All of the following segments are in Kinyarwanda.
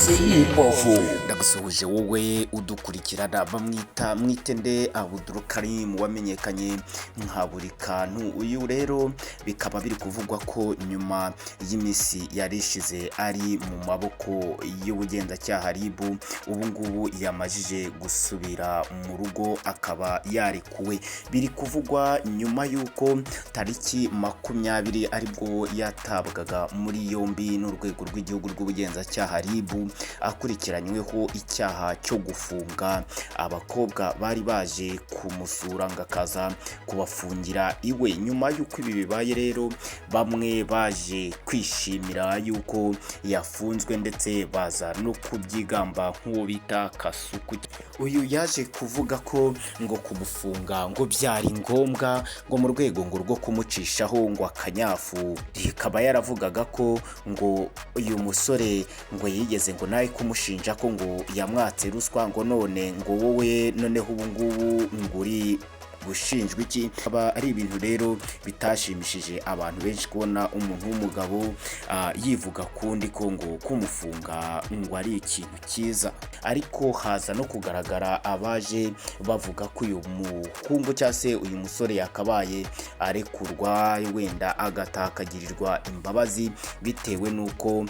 Sipofu ndagusuhuje wowe udukurikirana bamwita mwitende Abudurukarimu wamenyekanye nka Burikantu. Uyu rero bikaba biri kuvugwa ko nyuma y'imisi yarishize ari mu maboko y'ubugenzacyaha RIB, ubu ngubu yamajije gusubira mu rugo akaba yarekuwe. Biri kuvugwa nyuma y'uko tariki 20 aribwo yatabwaga muri yombi n'urwego rw'igihugu rw'ubugenzacyaha RIB akurikiranyweho icyaha cyo gufunga abakobwa bari baje kumusura ngakaza kubafungira iwe. Nyuma y'uko ibi bibaye rero, bamwe baje kwishimira y'uko yafunzwe ndetse baza no kubyigamba nk'uwo bita Kasuku. Uyu yaje kuvuga ko ngo kumufunga ngo byari ngombwa ngo mu rwego ngo rwo kumucishaho ngo akanyafu. Ikaba yaravugaga ko ngo uyu musore ngo yigeze ngo nawe kumushinja ko ngo yamwatse ruswa, ngo none ngo wowe noneho ubu ngubu nguri gushinjwa iki. Aba ari ibintu rero bitashimishije abantu benshi kubona umuntu w'umugabo yivuga kundi ko ngo kumufunga ngo ari ikintu cyiza. Ariko haza no kugaragara abaje bavuga ko uyu muhungu cyangwa se uyu musore yakabaye arekurwa wenda agatahagirirwa imbabazi, bitewe n'uko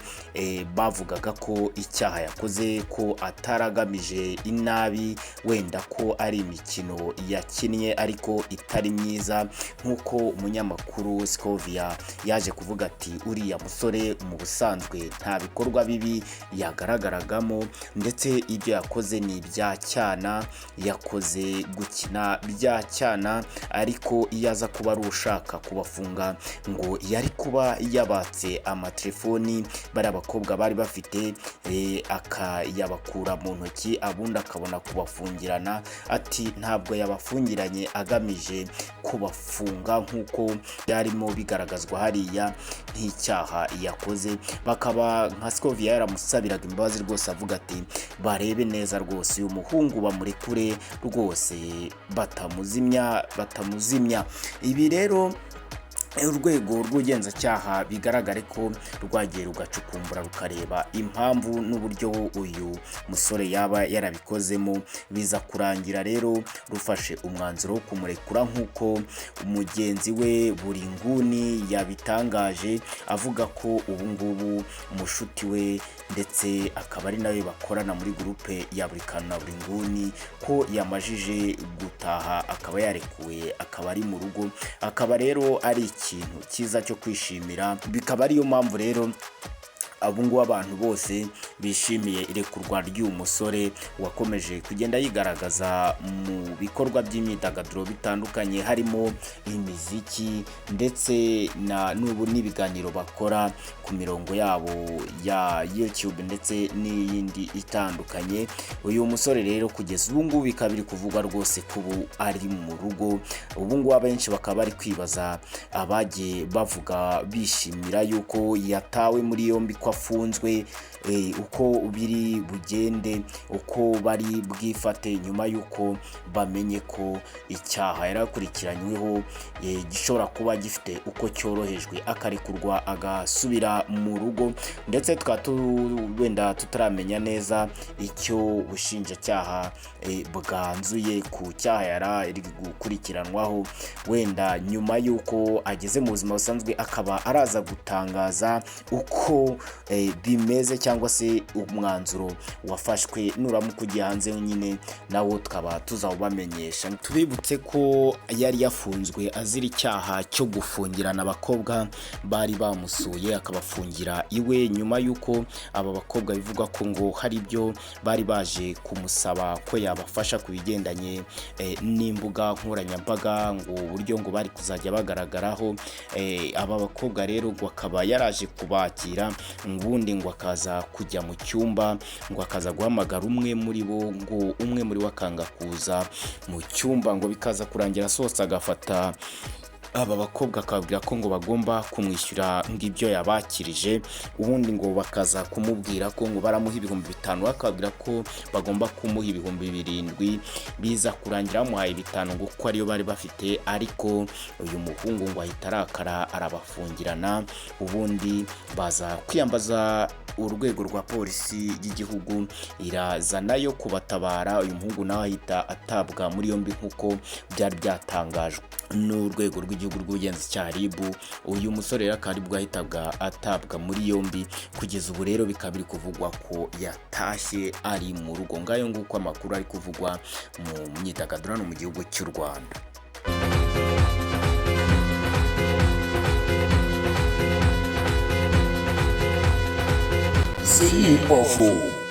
bavugaga ko icyaha yakoze ko ataragamije inabi, wenda ko ari imikino yakinnye ariko itari myiza, nk'uko umunyamakuru Scovia yaje kuvuga ati uriya musore mu busanzwe nta bikorwa bibi yagaragaragamo, ndetse ibyo yakoze ni ibya cyana, yakoze gukina bya cyana, ariko iyo aza kuba ari ushaka kubafunga ngo yari kuba yabatse amatelefoni bari abakobwa bari bafite, akayabakura mu ntoki abundi akabona kubafungirana. Ati ntabwo yabafungiranye agamije kubafunga nk'uko byarimo bigaragazwa hariya nk'icyaha yakoze. Bakaba nka Scovia yaramusabiraga imbabazi rwose, avuga ati barebe neza rwose uyu muhungu bamurekure rwose batamuzimya. Ibi rero urwego rw'ubugenzacyaha bigaragare ko rwagiye rugacukumbura rukareba impamvu n'uburyo uyu musore yaba yarabikozemo, biza kurangira rero rufashe umwanzuro wo kumurekura nk'uko umugenzi we Burinkuni yabitangaje, avuga ko ubu ngubu umushuti we ndetse akaba ari nawe bakorana muri gurupe ya Burikantu na Burinkuni ko yamajije gutaha akaba yarekuwe akaba ari mu rugo. Akaba rero ari ikintu cyiza cyo kwishimira, bikaba ariyo mpamvu rero abungu abantu bose bishimiye irekurwa ry'uyu musore wakomeje kugenda yigaragaza mu bikorwa by'imyidagaduro bitandukanye, harimo imiziki ndetse n'ubu n'ibiganiro bakora ku mirongo yabo ya YouTube ndetse n'iyindi itandukanye. Uyu musore rero kugeza ubu ngubu bikaba biri kuvugwa rwose ko ubu ari mu rugo. Ubu ngubu abenshi bakaba bari kwibaza, abagiye bavuga bishimira yuko yatawe muri yombi ko afunzwe, uko biri bugende, uko bari bwifate nyuma y'uko bamenye ko icyaha yarakurikiranyweho gishobora kuba gifite uko cyorohejwe akarekurwa agasubira mu rugo. Ndetse wenda tutaramenya neza icyo ubushinjacyaha bwanzuye ku cyaha yari gukurikiranwaho, wenda nyuma y'uko ageze mu buzima busanzwe akaba araza gutangaza uko bimeze cyangwa se umwanzuro wafashwe nuramuka ugiye hanze nyine nawo tukaba tuzawubamenyesha. Tubibutse ko yari yafunzwe azira icyaha cyo gufungirana abakobwa bari bamusuye akabafungira iwe, nyuma y'uko aba bakobwa bivuga ko ngo hari ibyo bari baje kumusaba ko yabafasha ku bigendanye n'imbuga nkoranyambaga, ngo uburyo ngo bari kuzajya bagaragaraho. Aba bakobwa rero ngo akaba yaraje kubakira, ubundi ngo akaza kujya mu cyumba, ngo akaza guhamagara umwe muri bo, ngo umwe muri bo akanga kuza mu cyumba, ngo bikaza kurangira sose agafata aba bakobwa akababwira ko ngo bagomba kumwishyura ng'ibyo yabakirije, ubundi ngo bakaza kumubwira ko ngo baramuha ibihumbi 5, akababwira ko bagomba kumuha ibihumbi 7, biza kurangira bamuhaye 5 ngo kuko ariyo bari bafite, ariko uyu muhungu ngo ahita arakara arabafungirana, ubundi baza kwiyambaza urwego rwa polisi y'igihugu iraza nayo kubatabara. Uyu muhungu nawe ahita atabwa muri yombi nk'uko byari byatangajwe n'urwego rw'igihugu rw'ubugenzacyaha RIB. Uyu musore rero akaba aribwo ahitabwa atabwa muri yombi, kugeza ubu rero bikaba biri kuvugwa ko yatashye ari mu rugo. Ngayo nguko amakuru ari kuvugwa mu myidagaduro no mu gihugu cy'u Rwanda. Imbabazi.